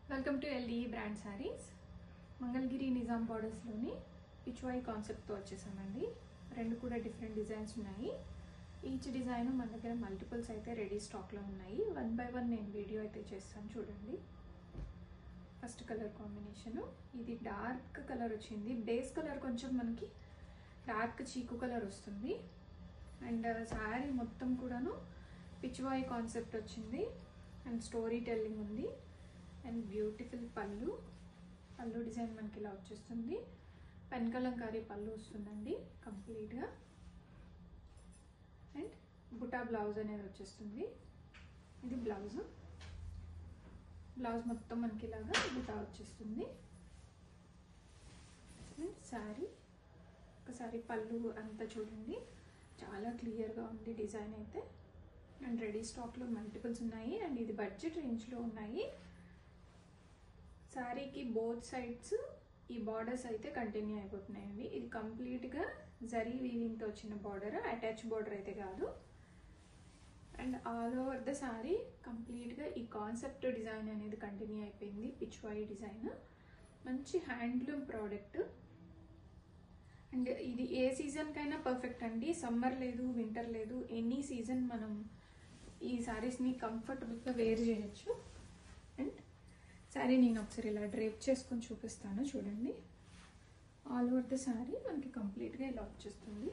Welcome to LE brand saris. Mangalagiri Nizam బార్డర్స్లోని పిచ్వాయి కాన్సెప్ట్తో వచ్చేసామండి. రెండు కూడా డిఫరెంట్ డిజైన్స్ ఉన్నాయి. ఈచ్ డిజైన్ మన దగ్గర మల్టిపుల్స్ అయితే రెడీ స్టాక్లో ఉన్నాయి. 1 by 1 నేను వీడియో అయితే చేస్తాను చూడండి. ఫస్ట్ కలర్ కాంబినేషను ఇది డార్క్ కలర్ వచ్చింది. బేస్ కలర్ కొంచెం మనకి డార్క్ చీకు కలర్ వస్తుంది. అండ్ శారీ మొత్తం కూడాను పిచ్వాయి కాన్సెప్ట్ వచ్చింది. అండ్ స్టోరీ టెల్లింగ్ ఉంది. అండ్ బ్యూటిఫుల్ పళ్ళు డిజైన్ మనకి ఇలా వచ్చేస్తుంది. పెన్ కలంకారీ పళ్ళు వస్తుందండి కంప్లీట్గా. అండ్ బుటా బ్లౌజ్ అనేది వచ్చేస్తుంది. ఇది బ్లౌజ్ మొత్తం మనకి ఇలాగా బుటా వచ్చేస్తుంది. అండ్ శారీ ఒకసారి పళ్ళు అంతా చూడండి, చాలా క్లియర్గా ఉంది డిజైన్ అయితే. అండ్ రెడీ స్టాక్లో మల్టిపుల్స్ ఉన్నాయి. అండ్ ఇది బడ్జెట్ రేంజ్లో ఉన్నాయి. శారీకి బోత్ సైడ్స్ ఈ బార్డర్స్ అయితే కంటిన్యూ అయిపోతున్నాయండి. ఇది కంప్లీట్గా జరీ వీవింగ్తో వచ్చిన బార్డర్, అటాచ్ బార్డర్ అయితే కాదు. And all over the sari కంప్లీట్గా ఈ కాన్సెప్ట్ డిజైన్ అనేది కంటిన్యూ అయిపోయింది. పిచ్వాయి డిజైన్ మంచి హ్యాండ్లూమ్ ప్రోడక్ట్. అండ్ ఇది ఏ సీజన్కైనా పర్ఫెక్ట్ అండి. సమ్మర్ లేదు, వింటర్ లేదు, ఎనీ సీజన్ మనం ఈ శారీస్ని కంఫర్టబుల్గా వేర్ చేయొచ్చు. అండ్ శారీ నేను ఒకసారి ఇలా డ్రేప్ చేసుకొని చూపిస్తాను చూడండి. ఆల్ ఓవర్ ద శారీ మనకి కంప్లీట్గా ఇలా వచ్చేస్తుంది.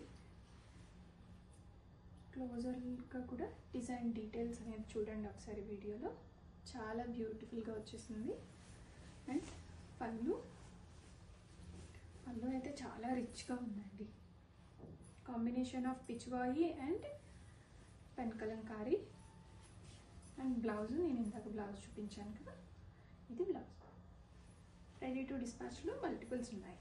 క్లోజర్గా కూడా డిజైన్ డీటెయిల్స్ అనేది చూడండి ఒకసారి వీడియోలో. చాలా బ్యూటిఫుల్గా వచ్చేసింది. అండ్ పళ్ళు అయితే చాలా రిచ్గా ఉందండి. Combination of Pichwai and pen Kalamkari. And blouse నేను ఇందాక బ్లౌజ్ చూపించాను కదా, ఇది బ్లౌజ్. రెడీ టు డిస్పాచ్లో మల్టిపుల్స్ ఉన్నాయి.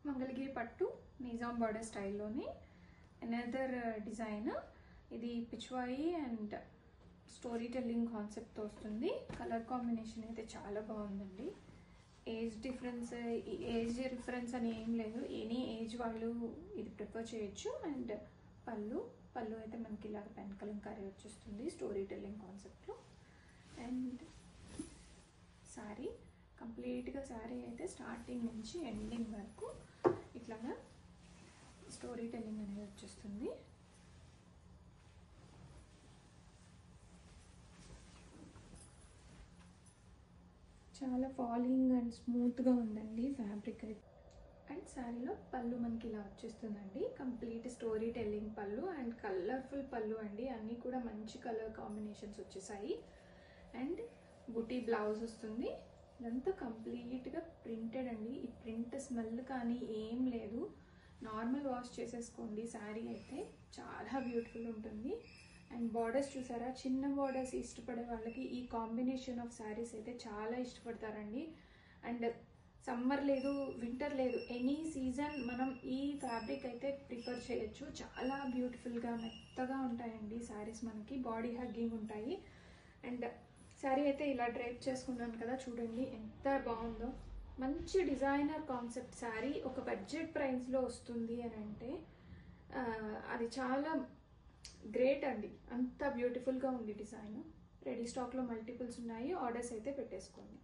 మంగళగిరి పట్టు నిజాం బార్డర్ స్టైల్లోని అనదర్ డిజైన్. ఇది పిచ్వాయి అండ్ స్టోరీ టెల్లింగ్ కాన్సెప్ట్తో వస్తుంది. కలర్ కాంబినేషన్ అయితే చాలా బాగుందండి. ఏజ్ రిఫరెన్స్ అని ఏం లేదు, ఎనీ ఏజ్ వాళ్ళు ఇది ప్రిఫర్ చేయొచ్చు. అండ్ పళ్ళు అయితే మనకి ఇలాగ పెన్ కలంకారీ వచ్చేస్తుంది స్టోరీ టెల్లింగ్ కాన్సెప్ట్లో. అండ్ శారీ కంప్లీట్గా శారీ అయితే స్టార్టింగ్ నుంచి ఎండింగ్ వరకు ఇట్లాగా స్టోరీ టెల్లింగ్ అనేది వచ్చేస్తుంది. చాలా ఫాలింగ్ అండ్ స్మూత్గా ఉందండి ఫ్యాబ్రిక్ అయితే. అండ్ శారీలో పళ్ళు మనకి ఇలా వచ్చేస్తుందండి. కంప్లీట్ స్టోరీ టెల్లింగ్ పళ్ళు అండ్ కలర్ఫుల్ పళ్ళు అండి. అన్నీ కూడా మంచి కలర్ కాంబినేషన్స్ వచ్చేసాయి. అండ్ బుటీ బ్లౌజ్ వస్తుంది. ఇదంతా కంప్లీట్గా ప్రింటెడ్ అండి. ఈ ప్రింట్ స్మెల్ కానీ ఏం లేదు. నార్మల్ వాష్ చేసేసుకోండి. శారీ అయితే చాలా బ్యూటిఫుల్ ఉంటుంది. అండ్ బార్డర్స్ చూసారా, చిన్న బార్డర్స్ ఇష్టపడే వాళ్ళకి ఈ కాంబినేషన్ ఆఫ్ శారీస్ అయితే చాలా ఇష్టపడతారండి. అండ్ సమ్మర్ లేదు, వింటర్ లేదు, ఎనీ సీజన్ మనం ఈ ఫ్యాబ్రిక్ అయితే ప్రిఫర్ చేయొచ్చు. చాలా బ్యూటిఫుల్గా మెత్తగా ఉంటాయండి శారీస్. మనకి బాడీ హగ్గింగ్ ఉంటాయి. అండ్ శారీ అయితే ఇలా డ్రైప్ చేసుకున్నాను కదా, చూడండి ఎంత బాగుందో. మంచి డిజైనర్ కాన్సెప్ట్ శారీ ఒక బడ్జెట్ ప్రైస్లో వస్తుంది అని అంటే అది చాలా గ్రేట్ అండి. అంత బ్యూటిఫుల్గా ఉంది డిజైన్. రెడీ స్టాక్లో మల్టిపుల్స్ ఉన్నాయి. ఆర్డర్స్ అయితే పెట్టేసుకోండి.